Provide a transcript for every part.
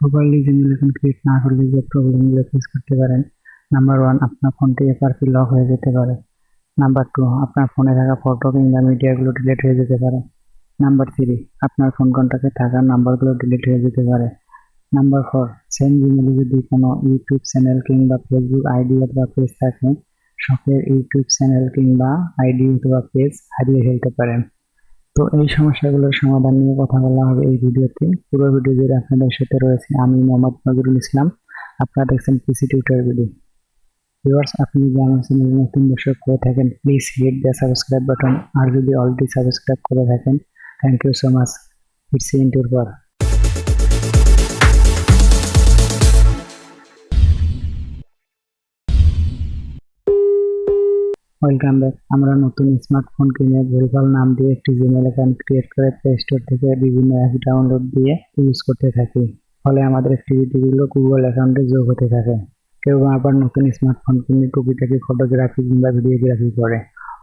Properly Gmail account create না করলে যে প্রবলেমগুলো ফেস করতে পারেন, নাম্বার 1, আপনার ফোনটি এফআরপি লক হয়ে যেতে পারে। নাম্বার 2, আপনার ফোনে থাকা ফটো কিংবা মিডিয়াগুলো ডিলিট হয়ে যেতে পারে। নাম্বার 3, আপনার ফোন কন্টাক্টে থাকা নাম্বারগুলো ডিলিট হয়ে যেতে পারে। নাম্বার 4, সেম জিমেইলে যদি কোনো ইউটিউব চ্যানেল কিংবা ফেসবুক আইডি অথবা পেজ থাকে, শখের ইউটিউব চ্যানেল কিংবা আইডি অথবা পেজ হারিয়ে ফেলতে পারেন। তো এই সমস্যাগুলোর সমাধান নিয়ে কথা বলা হবে এই ভিডিওতে। পুরো ভিডিও জুড়ে আপনাদের সাথে রয়েছে আমি মোহাম্মদ নজরুল ইসলাম। আপনারা দেখছেন পিসি টিউটোরিয়াল ভিডিও। ভিউয়ার্স, আপনি যদি আমার চ্যানেলে নতুন দর্শক হয়ে থাকেন, please hit the subscribe button. আর যদি অলরেডি সাবস্ক্রাইব করে থাকেন, thank you so much. It's ইন্টুর পর ওয়েলকাম ব্যাক। আমরা নতুন স্মার্টফোন কিনে ভুলভাল নাম দিয়ে একটি জিমেইল অ্যাকাউন্ট ক্রিয়েট করে প্লে স্টোর থেকে বিভিন্ন অ্যাপ ডাউনলোড দিয়ে ইউজ করতে থাকি। ফলে আমাদের অ্যাক্টিভিটিগুলো গুগল অ্যাকাউন্টে যোগ হতে থাকে। কেউ আবার নতুন স্মার্টফোন কিনে টুকিটাকি ফটোগ্রাফি কিংবা ভিডিওগ্রাফি করে।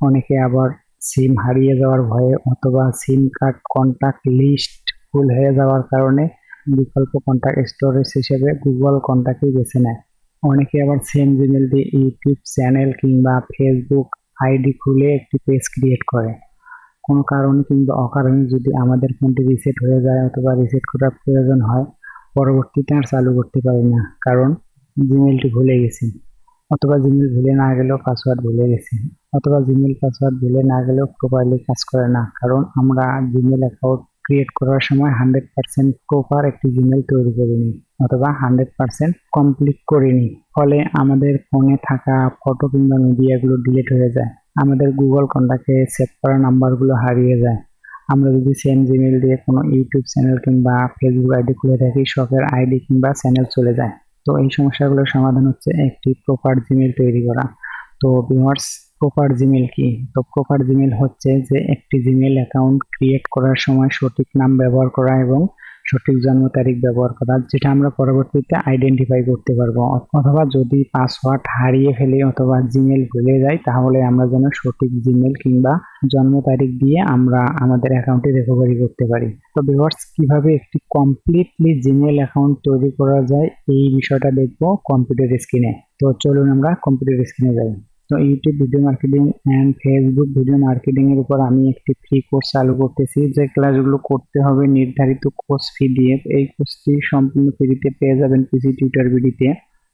অনেকে আবার সিম হারিয়ে যাওয়ার ভয়ে অথবা সিম কার্ড কন্টাক্ট লিস্ট ফুল হয়ে যাওয়ার কারণে বিকল্প কন্টাক্ট স্টোরেজ হিসেবে গুগল কন্টাক্টই বেছে নেয়। অনেকে আবার সেম জিমেল দিয়ে ইউটিউব চ্যানেল কিংবা ফেসবুক আইডি খুলে একটি পেজ ক্রিয়েট করে। কোনো কারণে কিংবা অকারণে যদি আমাদের ফোনটি রিসেট হয়ে যায় অথবা রিসেট করার প্রয়োজন হয়, পরবর্তীতে আর চালু করতে পারি না, কারণ জিমেলটি ভুলে গেছি। অথবা জিমেল ভুলে না গেলেও পাসওয়ার্ড ভুলে গেছি। অথবা জিমেল পাসওয়ার্ড ভুলে না গেলেও প্রপারলি কাজ করে না, কারণ আমরা জিমেল অ্যাকাউন্ট ক্রিয়েট করার সময় 100% প্রপার একটি জিমেল তৈরি করিনি অথবা 100% কমপ্লিট করিনি। ফলে আমাদের ফোনে থাকা ফটো কিংবা মিডিয়াগুলো ডিলিট হয়ে যায়। আমাদের গুগল কন্টাক্টে সেভ করা নাম্বারগুলো হারিয়ে যায়। আমরা যদি সেম জিমেল দিয়ে কোনো ইউটিউব চ্যানেল কিংবা ফেসবুক আইডি খুলে থাকি, শখের আইডি কিংবা চ্যানেল চলে যায়। তো এই সমস্যাগুলোর সমাধান হচ্ছে একটি প্রপার জিমেল তৈরি করা। তো ভিউয়ার্স, প্রপার জিমেল কি? তো প্রপার জিমেল হচ্ছে যে একটি জিমেল অ্যাকাউন্ট ক্রিয়েট করার সময় সঠিক নাম ব্যবহার করা এবং সঠিক জন্ম তারিখ ব্যবহার করা, যেটা আমরা পরবর্তীতে আইডেন্টিফাই করতে পারবো। অথবা যদি পাসওয়ার্ড হারিয়ে ফেলি অথবা জিমেল ভুলে যাই, তাহলে আমরা যেন সঠিক জিমেল কিংবা জন্ম তারিখ দিয়ে আমরা আমাদের অ্যাকাউন্টে রিকভারি করতে পারি। তো ভিউয়ার্স, কিভাবে একটি কমপ্লিটলি জিমেল অ্যাকাউন্ট তৈরি করা যায় এই বিষয়টা দেখবো কম্পিউটার স্ক্রিনে। তো চলুন আমরা কম্পিউটার স্ক্রিনে যাই। তো YouTube video marketing and Facebook video marketing এর উপর আমি একটি ফ্রি কোর্স চালু করতেছি, যে ক্লাসগুলো করতে হবে নির্ধারিত কোর্স ফি দিয়ে। এই কোর্সটি সম্পূর্ণ ফ্রিতে পেয়ে যাবেন পিসি টিউটর ভিডিওতে।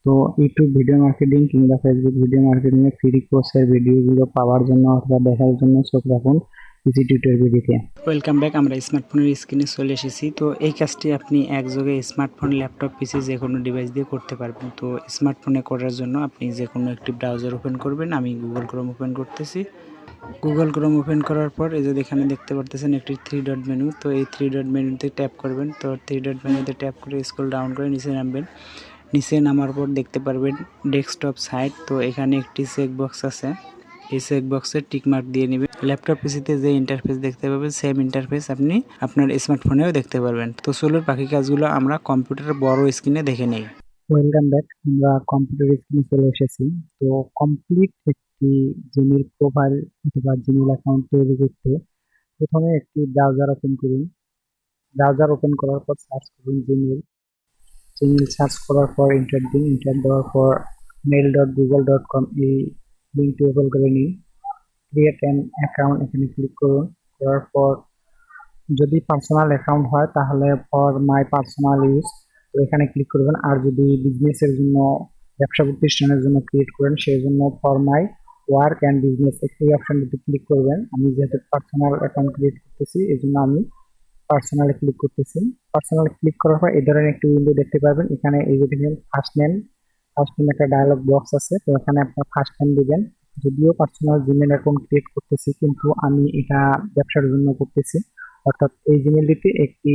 তো ইউটিউব ভিডিও মার্কেটিং কিংবা ফেসবুক ভিডিও মার্কেটিং এর ফ্রি কোর্সের ভিডিওগুলো পাওয়ার জন্য অথবা দেখার জন্য চোখ রাখুন পিসি টিউটর ভিডিওতে। Welcome back. আমরা স্মার্টফোনের স্ক্রিনে চলে এসেছি। তো এই কাজটি আপনি একযোগে স্মার্টফোন, ল্যাপটপ, পিসি যে কোনো ডিভাইস দিয়ে করতে পারবেন। তো স্মার্টফোনে করার জন্য আপনি যে কোনো একটি ব্রাউজার ওপেন করবেন। আমি গুগল ক্রোম ওপেন করতেছি। গুগল ক্রোম ওপেন করার পর এই যে এখানে দেখতে পারতেছেন একটি 3 ডট মেনু। তো এই 3 ডট মেনুতে ট্যাপ করবেন। তো 3 ডট মেনুতে ট্যাপ করে স্ক্রল ডাউন করে নিচে নামবেন। নিচে নামার পর দেখতে পারবেন ডেস্কটপ সাইট। তো এখানে একটি চেক বক্স আছে, এই চেক বক্সে টিক মার্ক দিয়ে নেবেন। ল্যাপটপ পিসিতে যে ইন্টারফেস দেখতে পাবেন, সেম ইন্টারফেস আপনি আপনার স্মার্টফোনেও দেখতে পারবেন। তো চলুন বাকি কাজগুলো আমরা কম্পিউটারের বড় স্ক্রিনে দেখে নেই। Welcome back. আমরা কম্পিউটার স্ক্রিনে চলে এসেছি। তো কমপ্লিট একটি জিমেইল প্রোফাইল অথবা জিমেইল অ্যাকাউন্ট তৈরি করতে প্রথমে একটি ব্রাউজার ওপেন করুন। ব্রাউজার ওপেন করার পর সার্চ করুন জিমেইল। জিমেইল সার্চ করার পর এন্টার দিন। এন্টার দেওয়ার পর mail.google.com এই লিঙ্কটি ওপেন করে নিন। ক্রিয়েট অ্যান অ্যাকাউন্ট এখানে ক্লিক করুন। করার পর যদি পার্সোনাল অ্যাকাউন্ট হয় তাহলে ফর মাই পার্সোনাল ইউজ, তো এখানে ক্লিক করবেন। আর যদি বিজনেসের জন্য, ব্যবসা প্রতিষ্ঠানের জন্য ক্রিয়েট করেন, সেই জন্য for my work and business এই অপশনটিতে ক্লিক করবেন। আমি যেহেতু পার্সোনাল অ্যাকাউন্ট ক্রিয়েট করতেছি, এই জন্য আমি পার্সোনালে ক্লিক করতেছি। পার্সোনালে ক্লিক করার পর এই ধরনের একটি উইন্ডো দেখতে পাবেন। এখানে এই যে দেখেন ফার্স্ট নেম একটা ডায়ালগ বক্স আছে। তো এখানে আপনার ফার্স্ট নেম দিবেন। যদিও পার্সোনাল জিমেল অ্যাকাউন্ট ক্রিয়েট করতেছি, কিন্তু আমি এটা ব্যবসার জন্য করতেছি, অর্থাৎ এই জিমেলটিতে একটি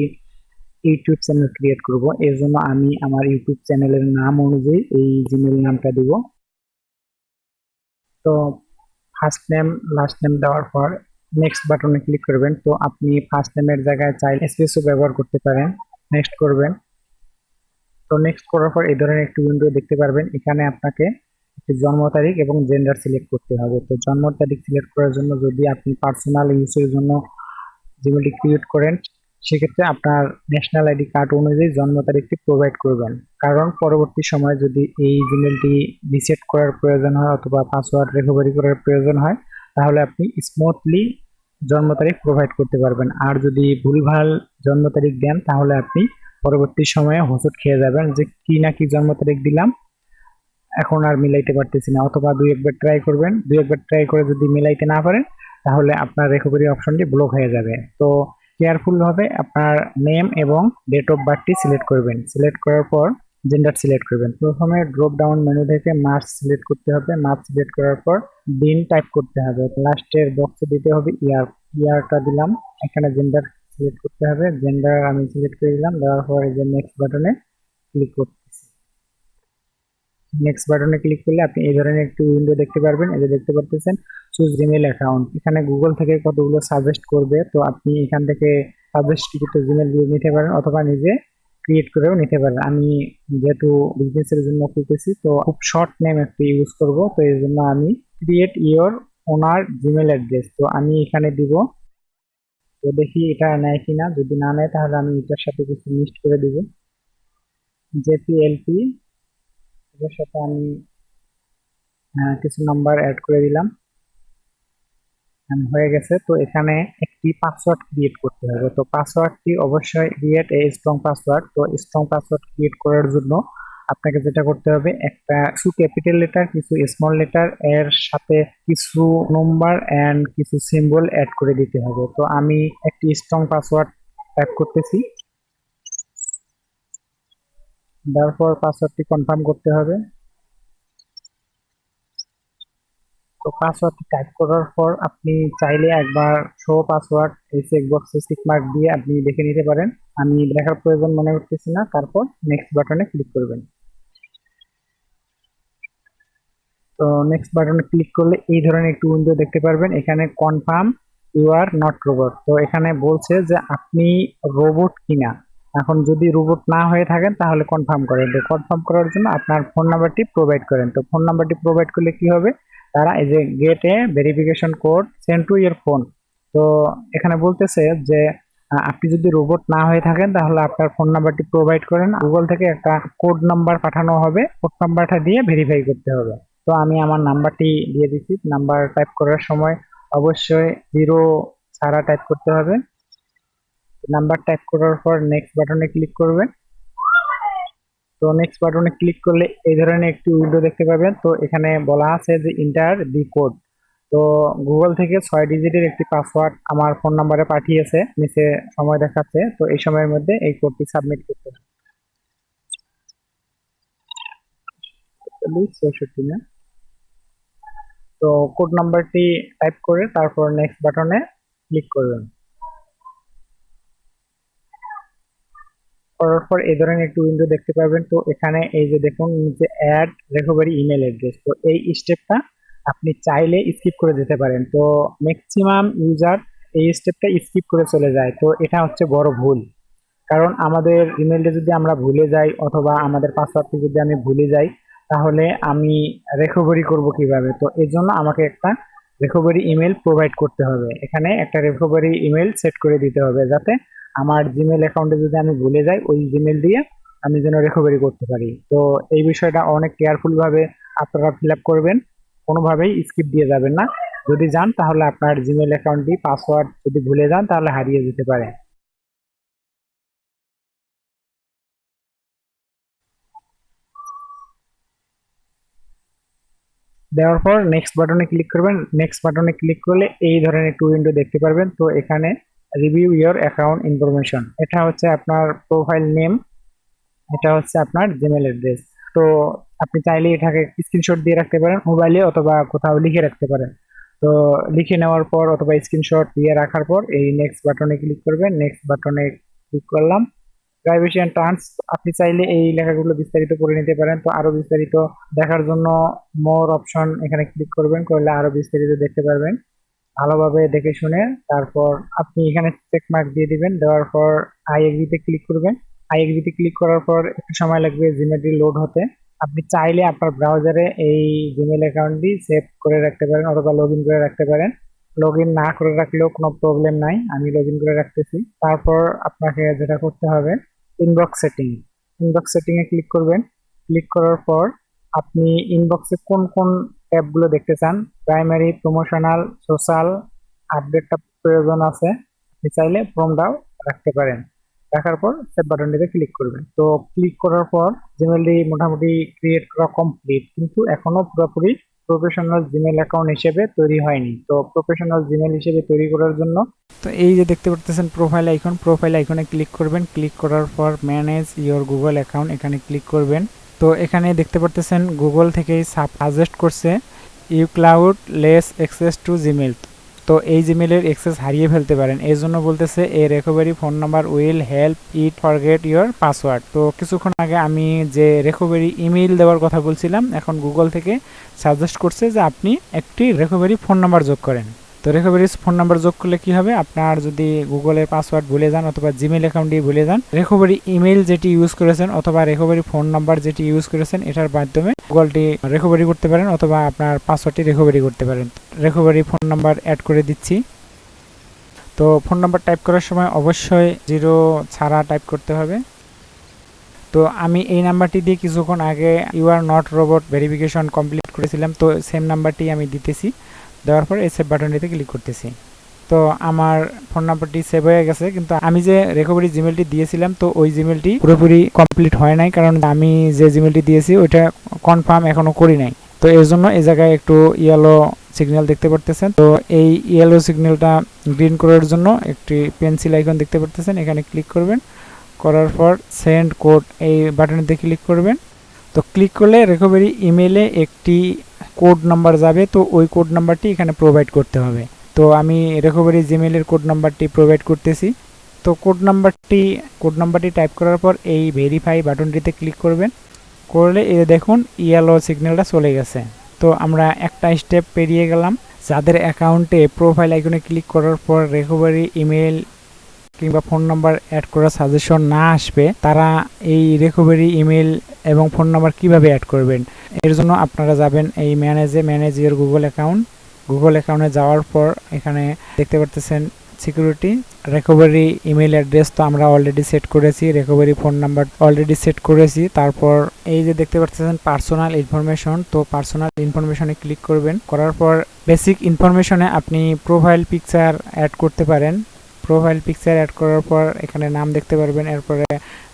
ইউটিউব চ্যানেল ক্রিয়েট করব। এর জন্য আমি আমার ইউটিউব চ্যানেলের নাম অনুযায়ী এই জিমেল নামটা দিব। তো ফার্স্ট নেম লাস্ট নেম দেওয়ার পর নেক্সট বাটনে ক্লিক করবেন। তো আপনি ফার্স্ট নেমের জায়গায় চাইলে স্পেসও ব্যবহার করতে পারেন। নেক্সট করবেন। তো নেক্সট করার পর এই ধরনের একটি উইন্ডো দেখতে পারবেন। এখানে আপনাকে একটি জন্ম তারিখ এবং জেন্ডার সিলেক্ট করতে হবে। তো জন্ম তারিখ সিলেক্ট করার জন্য, যদি আপনি পার্সোনাল ইউজের জন্য জিমেলটি ক্রিয়েট করেন, সেক্ষেত্রে আপনার ন্যাশনাল আইডি কার্ড অনুযায়ী জন্ম তারিখটি প্রোভাইড করবেন, কারণ পরবর্তী সময়ে যদি এই জিমেলটি রিসেট করার প্রয়োজন হয় অথবা পাসওয়ার্ড রিকভারি করার প্রয়োজন হয়, তাহলে আপনি স্মুথলি জন্ম তারিখ প্রোভাইড করতে পারবেন। আর যদি ভুলভাল জন্ম তারিখ দেন তাহলে আপনি পরবর্তী সময়ে হোঁচট খেয়ে যাবেন যে কি না কি জন্ম তারিখ দিলাম, এখন আর মিলাইতে পারতেছি না। অথবা দুই একবার ট্রাই করবেন, দুই একবার ট্রাই করে যদি মিলাইতে না পারেন তাহলে আপনার রিকভারি অপশনটি ব্লক হয়ে যাবে। তো কেয়ারফুল ভাবে আপনার নেম এবং ডেট অফ বার্থটি সিলেক্ট করবেন। সিলেক্ট করার পর জেন্ডার সিলেক্ট করবেন। প্রথমে ড্রপ ডাউন মেনু থেকে মার্চ সিলেক্ট করতে হবে। মার্চ সিলেক্ট করার পর দিন টাইপ করতে হবে, লাস্টের বক্সে দিতে হবে ইয়ার। ইয়ারটা দিলাম। এখানে জেন্ডার সিলেক্ট করতে হবে, জেন্ডার আমি সিলেক্ট করে দিলাম। দেওয়ার পর এই যে নেক্সট বাটনে ক্লিক করতেছি। নেক্সট বাটনে ক্লিক করলে আপনি এই ধরনের একটি উইন্ডো দেখতে পারবেন। এই যে দেখতে পাচ্ছেন চুজ জিমেল অ্যাকাউন্ট। এখানে গুগল থেকে কতগুলো সাজেস্ট করবে, তো আপনি এখান থেকে সাজেস্ট কিছু জিমেল দিয়ে নিতে পারেন অথবা নিজে ক্রিয়েট করেও নিতে পারেন। আমি যেহেতু বিজনেসের জন্য করতেছি তো খুব শর্ট নেম একটি ইউজ করব, তো এই জন্য আমি create your owner Gmail address, তো আমি এখানে দিব। তো দেখি এটা নেয় কিনা, যদি না নেয় তাহলে আমি এটার সাথে কিছু মিক্সড করে দিব। জেপিএলপি এটার সাথে আমি কিছু নাম্বার অ্যাড করে দিলাম। হয়ে গেছে। তো এখানে একটি পাসওয়ার্ড ক্রিয়েট করতে হবে। তো পাসওয়ার্ডটি অবশ্যই ক্রিয়েট এ স্ট্রং পাসওয়ার্ড। তো স্ট্রং পাসওয়ার্ড ক্রিয়েট করার জন্য আপনাকে যেটা করতে হবে, একটা কিছু ক্যাপিটাল লেটার, কিছু স্মল লেটার, এর সাথে কিছু নম্বর এন্ড কিছু সিম্বল অ্যাড করে দিতে হবে। তো আমি একটি স্ট্রং পাসওয়ার্ড টাইপ করতেছি। তারপর পাসওয়ার্ডটি কনফার্ম করতে হবে। তো পাসওয়ার্ড টাইপ করার পর আপনি চাইলে একবার শো পাসওয়ার্ড এই চেক বক্সে টিক মার্ক দিয়ে আপনি দেখে নিতে পারেন। আমি দেখার প্রয়োজন মনে করতেছি না। তারপর নেক্সট বাটনে ক্লিক করবেন। তো নেক্সট বাটনে ক্লিক করলে এই ধরনের একটি উইন্ডো দেখতে পারবেন। এখানে confirm you are not robot. তো এখানে বলছে যে আপনি রোবট কিনা। এখন যদি রোবট না হয়ে থাকেন তাহলে কনফার্ম করেন। তো কনফার্ম করার জন্য আপনার ফোন নাম্বারটি প্রোভাইড করেন। তো ফোন নাম্বারটি প্রোভাইড করলে কি হবে, তারা এই যে gate A verification code send to your phone. তো এখানে বলতেছে যে আপনি যদি রোবট না হয়ে থাকেন তাহলে আপনার ফোন নাম্বারটি প্রোভাইড করেন, গুগল থেকে একটা কোড নাম্বার পাঠানো হবে, কোড নাম্বারটা দিয়ে ভেরিফাই করতে হবে। তো আমি আমার নাম্বারটি দিয়ে দিচ্ছি। নাম্বার টাইপ করার সময় অবশ্যই 0 ছাড়া টাইপ করতে হবে। নাম্বার টাইপ করার পর নেক্সট বাটনে ক্লিক করবেন। তো নেক্সট বাটনে ক্লিক করলে এই ধরনের একটি উইন্ডো দেখতে পাবেন। তো এখানে বলা আছে যে ইন্টার দি কোড। তো গুগল থেকে 6 ডিজিটের একটি পাসওয়ার্ড আমার ফোন নাম্বারে পাঠিয়েছে, নিচে সময় দেখাচ্ছে। তো এই সময়ের মধ্যে এই কোডটি সাবমিট করতে হবে। 64 না। তো কোড নাম্বারটি টাইপ করে তারপর নেক্সট বাটনে ক্লিক করবেন। করার পর এই ধরনের একটি উইন্ডো দেখতে পাবেন। তো এখানে এই যে দেখুন নিচে অ্যাড রিকভারি ইমেল অ্যাড্রেস। তো এই স্টেপটা আপনি চাইলে স্কিপ করে যেতে পারেন। তো ম্যাক্সিমাম ইউজার এই স্টেপটা স্কিপ করে চলে যায়। তো এটা হচ্ছে বড় ভুল, কারণ আমাদের ইমেলটা যদি আমরা ভুলে যাই অথবা আমাদের পাসওয়ার্ডটি যদি আমি ভুলে যাই তাহলে আমি রিকভারি করব কিভাবে। তো এর জন্য আমাকে একটা রিকভারি ইমেল প্রোভাইড করতে হবে। এখানে একটা রিকভারি ইমেল সেট করে দিতে হবে যাতে আমার জিমেল অ্যাকাউন্টে যদি আমি ভুলে যাই ওই জিমেল দিয়ে আমি যেন রিকভারি করতে পারি। তো এই বিষয়টা অনেক কেয়ারফুল ভাবে আপনারা ফিল আপ করবেন, কোনোভাবেই স্কিপ দিয়ে যাবেন না। যদি যান তাহলে আপনার জিমেল অ্যাকাউন্টটি পাসওয়ার্ড যদি ভুলে যান তাহলে হারিয়ে যেতে পারে। দেওয়ার পর নেক্সট বাটনে ক্লিক করবেন। নেক্সট বাটনে ক্লিক করলে এই ধরনের একটু উইন্ডো দেখতে পারবেন। তো এখানে রিভিউ ইওর অ্যাকাউন্ট ইনফরমেশন, এটা হচ্ছে আপনার প্রোফাইল নেম, এটা হচ্ছে আপনার জিমেল অ্যাড্রেস। তো আপনি চাইলে এটাকে স্ক্রিনশট দিয়ে রাখতে পারেন মোবাইলে অথবা কোথাও লিখে রাখতে পারেন। তো লিখে নেওয়ার পর অথবা স্ক্রিনশট দিয়ে রাখার পর এই নেক্সট বাটনে ক্লিক করবেন। নেক্সট বাটনে ক্লিক করলাম। প্রাইভেসি এন্ড টার্মস, আপনি চাইলে এই লেখাগুলো বিস্তারিত করে নিতে পারেন। তো আরো বিস্তারিত দেখার জন্য মোর অপশন এখানে ক্লিক করবেন, করলে আরো বিস্তারিত দেখতে পারবেন। ভালোভাবে দেখে শুনে তারপর আপনি এখানে চেক মার্ক দিয়ে দিবেন। দেওয়ার পর আই এগ্রিতে ক্লিক করবেন। আই এগ্রিতে ক্লিক করার পর একটু সময় লাগবে জিমেলটি লোড হতে। আপনি চাইলে আপনার ব্রাউজারে এই জিমেল অ্যাকাউন্টটি সেভ করে রাখতে পারেন অথবা লগ ইন করে রাখতে পারেন। লগ ইন না করে রাখলেও কোনো প্রবলেম নাই, আমি লগ ইন করে রাখতেছি। তারপর আপনাকে যেটা করতে হবে, ইনবক্স সেটিং। ইনবক্স সেটিংয়ে ক্লিক করবেন। ক্লিক করার পর আপনি ইনবক্সে কোন কোন ট্যাবগুলো দেখতে চান, প্রাইমারি, প্রমোশনাল, সোশ্যাল, আপডেটটা প্রয়োজন আছে, আপনি চাইলে ফ্রমটাও রাখতে পারেন। রাখার পর সেভ বাটনটিতে ক্লিক করবেন। তো ক্লিক করার পর জিমেলটি মোটামুটি ক্রিয়েট করা কমপ্লিট, কিন্তু এখনো পুরোপুরি প্রফেশনাল জিমেল অ্যাকাউন্ট হিসেবে তৈরি হয়নি। তো প্রফেশনাল জিমেল হিসেবে তৈরি করার জন্য তো এই যে দেখতে পাচ্ছেন প্রোফাইল আইকন, প্রোফাইল আইকনে ক্লিক করবেন। ক্লিক করার পর ম্যানেজ ইওর গুগল অ্যাকাউন্ট এখানে ক্লিক করবেন। তো এখানে দেখতে পাচ্ছেন গুগল থেকেই সাজেস্ট করছে you could lose access to Gmail. তো এই জিমেলের অ্যাক্সেস হারিয়ে ফেলতে পারেন, এই জন্য বলতেছে a recovery phone number will help it forget your password. তো কিছুক্ষণ আগে আমি যে রিকভারি ইমেইল দেওয়ার কথা বলছিলাম, এখন গুগল থেকে সাজেস্ট করছে যে আপনি একটি রিকভারি ফোন নাম্বার যোগ করেন। তো রিকভারি ফোন নাম্বার যোগ করলে কি হবে, আপনার যদি গুগলের পাসওয়ার্ড ভুলে যান অথবা জিমেল অ্যাকাউন্টটি ভুলে যান, রিকভারি ইমেইল যেটি ইউজ করেছেন অথবা রিকভারি ফোন নাম্বার যেটি ইউজ করেছেন এটার মাধ্যমে গুগলটি রিকভারি করতে পারেন অথবা আপনার পাসওয়ার্ডটি রিকভারি করতে পারেন। রিকভারি ফোন নাম্বার অ্যাড করে দিচ্ছি। তো ফোন নাম্বার টাইপ করার সময় অবশ্যই 0 ছাড়া টাইপ করতে হবে। তো আমি এই নাম্বারটি দিয়ে কিছুক্ষণ আগে you are not robot verification complete করেছিলাম, তো সেম নাম্বারটি আমি দিতেছি। দেওয়ার পর এই সেভ বাটনটিতে ক্লিক করতেছি। তো আমার ফোন নাম্বারটি সেভ হয়ে গেছে, কিন্তু আমি যে রিকভারি জিমেলটি দিয়েছিলাম তো ওই জিমেলটি পুরোপুরি কমপ্লিট হয় নাই, কারণ আমি যে জিমেলটি দিয়েছি ওইটা কনফার্ম এখনো করি নাই। তো এর জন্য এই জায়গায় একটু ইয়েলো সিগন্যাল দেখতে পারতেছেন। তো এই ইয়েলো সিগন্যালটা গ্রিন করার জন্য একটি পেন্সিল আইকন দেখতে পারতেছেন, এখানে ক্লিক করবেন। করার পর সেন্ড কোড এই বাটনেতে ক্লিক করবেন। তো ক্লিক করলে রিকভারি ইমেইলে একটি কোড নাম্বার যাবে, তো ওই কোড নাম্বারটি এখানে প্রোভাইড করতে হবে। তো আমি রিকভারি জিমেইলের কোড নাম্বারটি প্রোভাইড করতেছি। তো কোড নাম্বারটি টাইপ করার পর এই ভেরিফাই বাটনটিতে ক্লিক করবেন। করলে এই দেখুন ইয়েলো সিগন্যালটা চলে গেছে। তো আমরা একটা স্টেপ পেরিয়ে গেলাম। যাদের অ্যাকাউন্টে প্রোফাইল আইকনে ক্লিক করার পর রিকভারি ইমেইল কিংবা ফোন নাম্বার অ্যাড করার সাজেশন না আসবে, তারা এই রিকভারি ইমেল এবং ফোন নাম্বার কিভাবে অ্যাড করবেন, এর জন্য আপনারা যাবেন এই ম্যানেজ ইওর গুগল অ্যাকাউন্টে যাওয়ার পর এখানে দেখতে পারতেছেন সিকিউরিটি, রিকভারি ইমেল অ্যাড্রেস তো আমরা অলরেডি সেট করেছি, recovery phone number already set করেছি। তারপর এই যে দেখতে পাচ্ছেন পার্সোনাল ইনফরমেশন, তো পার্সোনাল ইনফরমেশনে ক্লিক করবেন। করার পর বেসিক ইনফরমেশনে আপনি প্রোফাইল পিকচার অ্যাড করতে পারেন। প্রোফাইল পিকচার অ্যাড করার পর এখানে নাম দেখতে পারবেন, এরপরে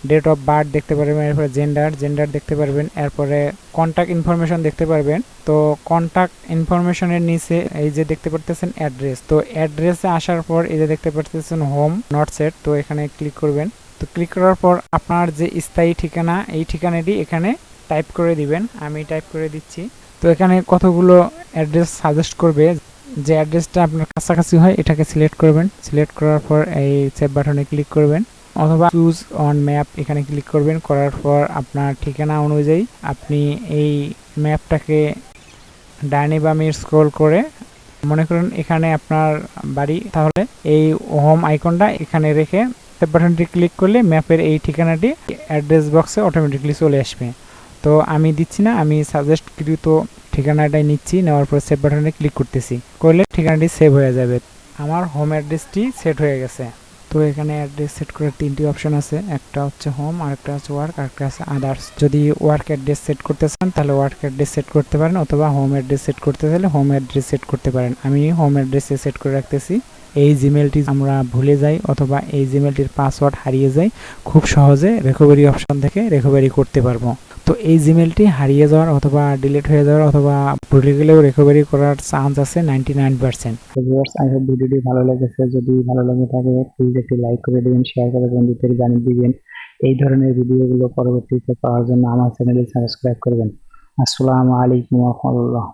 ডেট অফ বার্থ দেখতে পারবেন, এরপরে জেন্ডার দেখতে পারবেন, এরপরে কন্ট্যাক্ট ইনফরমেশন দেখতে পারবেন। তো কন্ট্যাক্ট ইনফরমেশনের নিচে এই যে দেখতে পারতেছেন অ্যাড্রেস, তো অ্যাড্রেসে আসার পর এই যে দেখতে পারতেছেন হোম নট সেট, তো এখানে ক্লিক করবেন। তো ক্লিক করার পর আপনার যে স্থায়ী ঠিকানা এই ঠিকানাটি এখানে টাইপ করে দিবেন, আমি টাইপ করে দিচ্ছি। তো এখানে কতগুলো অ্যাড্রেস সাজেস্ট করবে, যে অ্যাড্রেসটা আপনার কাছাকাছি হয় এটাকে সিলেক্ট করবেন। সিলেক্ট করার পর এই সেভ বাটনে ক্লিক করবেন অথবা চুজ অন ম্যাপ এখানে ক্লিক করবেন। করার পর আপনার ঠিকানা অনুযায়ী আপনি এই ম্যাপটাকে ডাইনে বামে স্ক্রল করে মনে করুন এখানে আপনার বাড়ি, তাহলে এই হোম আইকনটা এখানে রেখে সেভ বাটনটি ক্লিক করলে ম্যাপের এই ঠিকানাটি অ্যাড্রেস বক্সে অটোমেটিকলি চলে আসবে। তো আমি দিচ্ছি না, আমি সাজেস্টকৃত ঠিকানাটাই নিচ্ছি। নেওয়ার পর সেভ বাটনে ক্লিক করতেছি, করলে ঠিকানাটি সেভ হয়ে যাবে। আমার হোম অ্যাড্রেসটি সেট হয়ে গেছে। তো এখানে অ্যাড্রেস সেট করার 3টি অপশন আছে, একটা হচ্ছে হোম, আরেকটা হচ্ছে ওয়ার্ক, আরেকটা আছে আদার্স। যদি ওয়ার্ক অ্যাড্রেস সেট করতে চান তাহলে ওয়ার্ক অ্যাড্রেস সেট করতে পারেন, অথবা হোম অ্যাড্রেস সেট করতে চাইলে হোম অ্যাড্রেস সেট করতে পারেন। আমি হোম অ্যাড্রেসে সেট করে রাখতেছি। এই জিমেলটি আমরা ভুলে যাই অথবা এই জিমেলটির পাসওয়ার্ড হারিয়ে যায়, খুব সহজে রিকভারি অপশন থেকে রিকভারি করতে পারবো। তো এই জিমেলটি হারিয়ে যাওয়ার অথবা ডিলিট হয়ে যাওয়ার অথবা ভুলে গেলেও রিকভারি করার চান্স আছে 99%। তো ভিউয়ার্স, আই হোপ ভিডিওটি ভালো লেগেছে। যদি ভালো লেগে থাকে প্লিজ একটি লাইক করে দিবেন, শেয়ার করে বন্ধুদের জানিয়ে দিবেন। এই ধরনের ভিডিওগুলো পরবর্তীতে পাওয়ার জন্য আমার চ্যানেলে সাবস্ক্রাইব করবেন। আসসালামু আলাইকুম ওয়া রাহমাতুল্লাহ।